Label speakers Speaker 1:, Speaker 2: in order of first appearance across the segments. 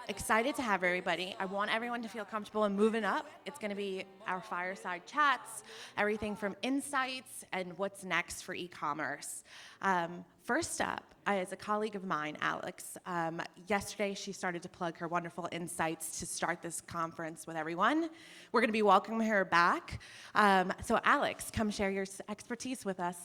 Speaker 1: excited to have everybody. I want everyone to feel comfortable and moving up. It's going to be our fireside chats, everything from insights and what's next for e-commerce. First up is a colleague of mine, Alex. Yesterday, she started to plug her wonderful insights to start this conference with everyone. We're going to be welcoming her back. So Alex, come share your expertise with us.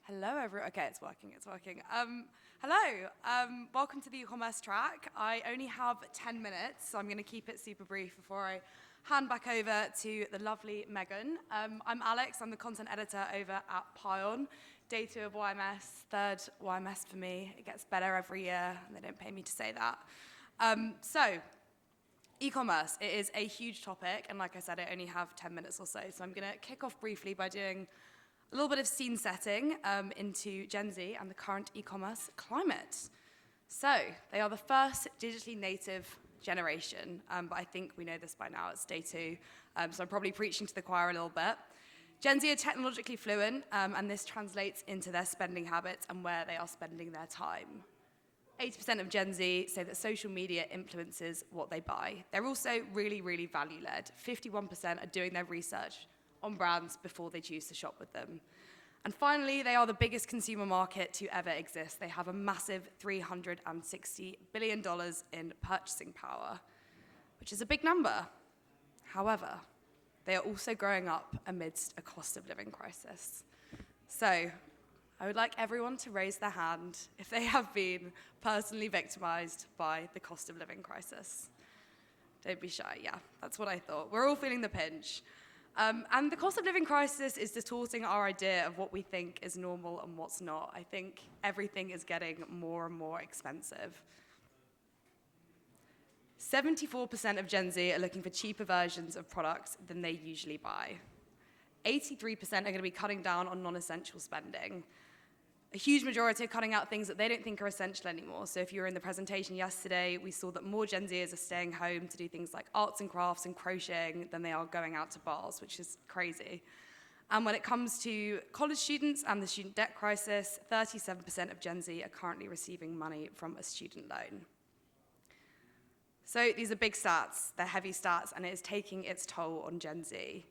Speaker 2: Hello, everyone. Okay, it's working. Hello. Welcome to the e-commerce track. I only have 10 minutes, so I'm going to keep it super brief before I hand back over to the lovely Megan. I'm Alex. I'm the content editor over at Pion. Day 2 of YMS, third YMS for me. It gets better every year, and they don't pay me to say that. So, e-commerce, it is a huge topic, and like I said, I only have 10 minutes or so. So I'm going to kick off briefly by doing a little bit of scene setting into Gen Z and the current e-commerce climate. So they are the first digitally native generation, but I think we know this by now. It's day 2, so I'm probably preaching to the choir a little bit. Gen Z are technologically fluent, and this translates into their spending habits and where they are spending their time. 80% of Gen Z say that social media influences what they buy. They're also really, really value-led. 51% are doing their research on brands before they choose to shop with them. And finally, they are the biggest consumer market to ever exist. They have a massive $360 billion in purchasing power, which is a big number. However, they are also growing up amidst a cost of living crisis. So I would like everyone to raise their hand if they have been personally victimized by the cost of living crisis. Don't be shy. Yeah, that's what I thought. We're all feeling the pinch. And the cost of living crisis is distorting our idea of what we think is normal and what's not. I think everything is getting more and more expensive. 74% of Gen Z are looking for cheaper versions of products than they usually buy. 83% are going to be cutting down on non-essential spending. A huge majority are cutting out things that they don't think are essential anymore. So if you were in the presentation yesterday, we saw that more Gen Zers are staying home to do things like arts and crafts and crocheting than they are going out to bars, which is crazy. And when it comes to college students and the student debt crisis, 37% of Gen Z are currently receiving money from a student loan. So these are big stats, they're heavy stats, and it is taking its toll on Gen Z.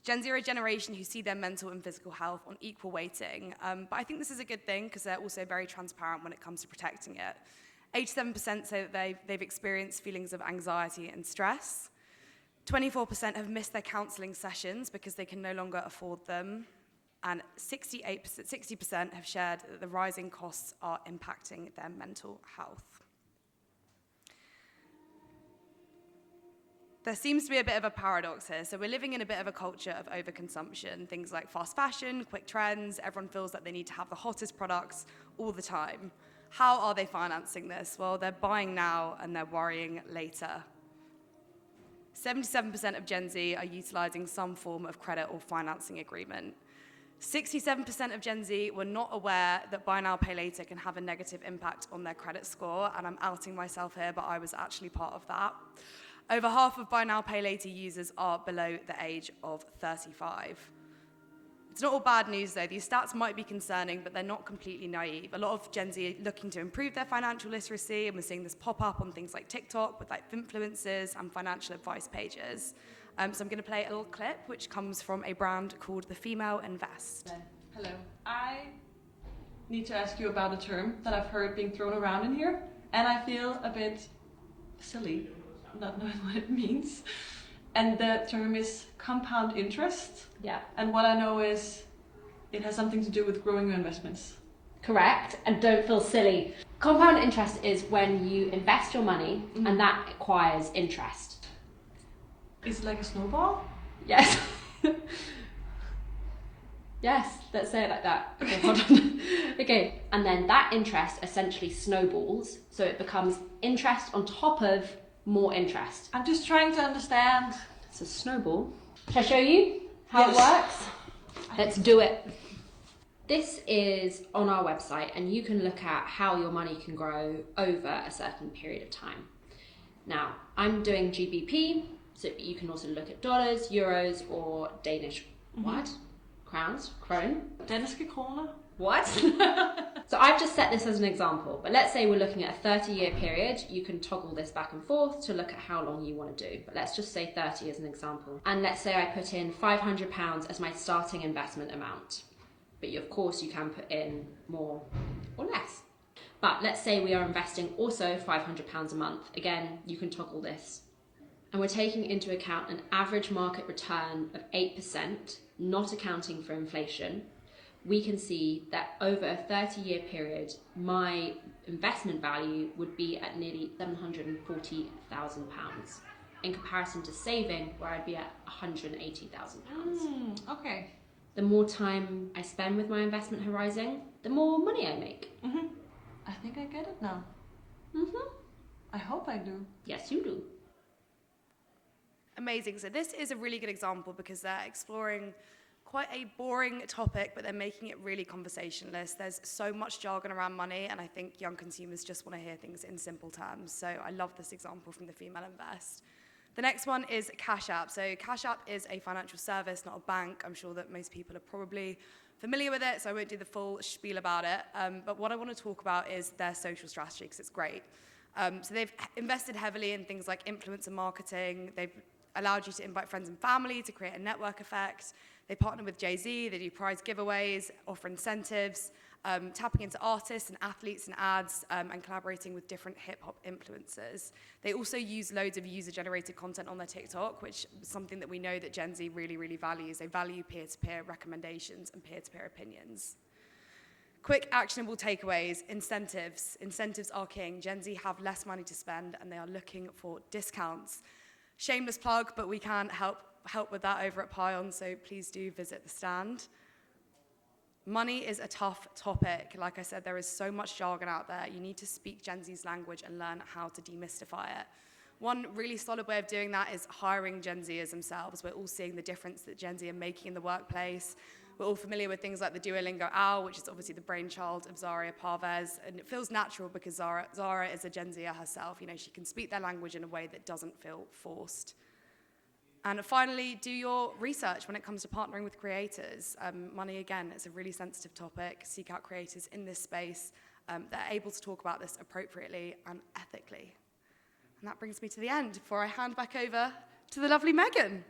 Speaker 2: Gen Z are a generation who see their mental and physical health on equal weighting, but I think this is a good thing because they're also very transparent when it comes to protecting it. 87% say that they've experienced feelings of anxiety and stress. 24% have missed their counselling sessions because they can no longer afford them. And 60% have shared that the rising costs are impacting their mental health. There seems to be a bit of a paradox here. So we're living in a bit of a culture of overconsumption. Things like fast fashion, quick trends, everyone feels that they need to have the hottest products all the time. How are they financing this? Well, they're buying now and they're worrying later. 77% of Gen Z are utilizing some form of credit or financing agreement. 67% of Gen Z were not aware that buy now, pay later can have a negative impact on their credit score, and I'm outing myself here, but I was actually part of that. Over half of buy now, pay later users are below the age of 35. It's not all bad news, though. These stats might be concerning, but they're not completely naive. A lot of Gen Z are looking to improve their financial literacy, and we're seeing this pop up on things like TikTok with like influencers and financial advice pages. So I'm going to play a little clip, which comes from a brand called The Female Invest.
Speaker 3: Hello. I need to ask you about a term that I've heard being thrown around in here, and I feel a bit silly not knowing what it means. And the term is compound interest.
Speaker 4: Yeah.
Speaker 3: And what I know is it has something to do with growing your investments.
Speaker 4: Correct. And don't feel silly. Compound interest is when you invest your money and that acquires interest.
Speaker 3: Is it like a snowball?
Speaker 4: Yes. Yes, let's say it like that. Okay, hold on. Okay, and then that interest essentially snowballs, so it becomes interest on top of more interest.
Speaker 3: I'm just trying to understand.
Speaker 4: It's a snowball. Shall I show you how
Speaker 3: Yes.
Speaker 4: it works? Let's do it. This is on our website, and you can look at how your money can grow over a certain period of time. Now, I'm doing GBP, So you can also look at dollars, euros, or Danish, what? Crowns? Krone?
Speaker 3: Danske kroner.
Speaker 4: What? So I've just set this as an example, but let's say we're looking at a 30-year period. You can toggle this back and forth to look at how long you want to do, but let's just say 30 as an example. And let's say I put in £500 as my starting investment amount. But of course you can put in more or less. But let's say we are investing also £500 a month. Again, you can toggle this. And we're taking into account an average market return of 8%, not accounting for inflation. We can see that over a 30-year period, my investment value would be at nearly £740,000 in comparison to saving, where I'd be at £180,000.
Speaker 3: Okay.
Speaker 4: The more time I spend with my investment horizon, the more money I make.
Speaker 3: I think I get it now. I hope I do.
Speaker 4: Yes, you do.
Speaker 2: Amazing. So this is a really good example because they're exploring quite a boring topic, but they're making it really conversationalist. There's so much jargon around money, and I think young consumers just want to hear things in simple terms. So I love this example from the Female Invest. The next one is Cash App. So Cash App is a financial service, not a bank. I'm sure that most people are probably familiar with it, so I won't do the full spiel about it. But what I want to talk about is their social strategy, because it's great. So they've invested heavily in things like influencer marketing. They've allowed you to invite friends and family to create a network effect. They partner with Jay-Z, they do prize giveaways, offer incentives, tapping into artists and athletes and ads, and collaborating with different hip-hop influencers. They also use loads of user-generated content on their TikTok, which is something that we know that Gen Z really, really values. They value peer-to-peer recommendations and peer-to-peer opinions. Quick, actionable takeaways, incentives. Incentives are king. Gen Z have less money to spend, and they are looking for discounts. Shameless plug, but we can help with that over at Pion, so please do visit the stand. Money is a tough topic. Like I said, there is so much jargon out there. You need to speak Gen Z's language and learn how to demystify it. One really solid way of doing that is hiring Gen Zers themselves. We're all seeing the difference that Gen Z are making in the workplace. We're all familiar with things like the Duolingo OWL, which is obviously the brainchild of Zaria Parvez, and it feels natural because Zara is a Gen Zer herself. You know, she can speak their language in a way that doesn't feel forced. And finally, do your research when it comes to partnering with creators. Money, again, is a really sensitive topic. Seek out creators in this space that are able to talk about this appropriately and ethically. And that brings me to the end before I hand back over to the lovely Megan.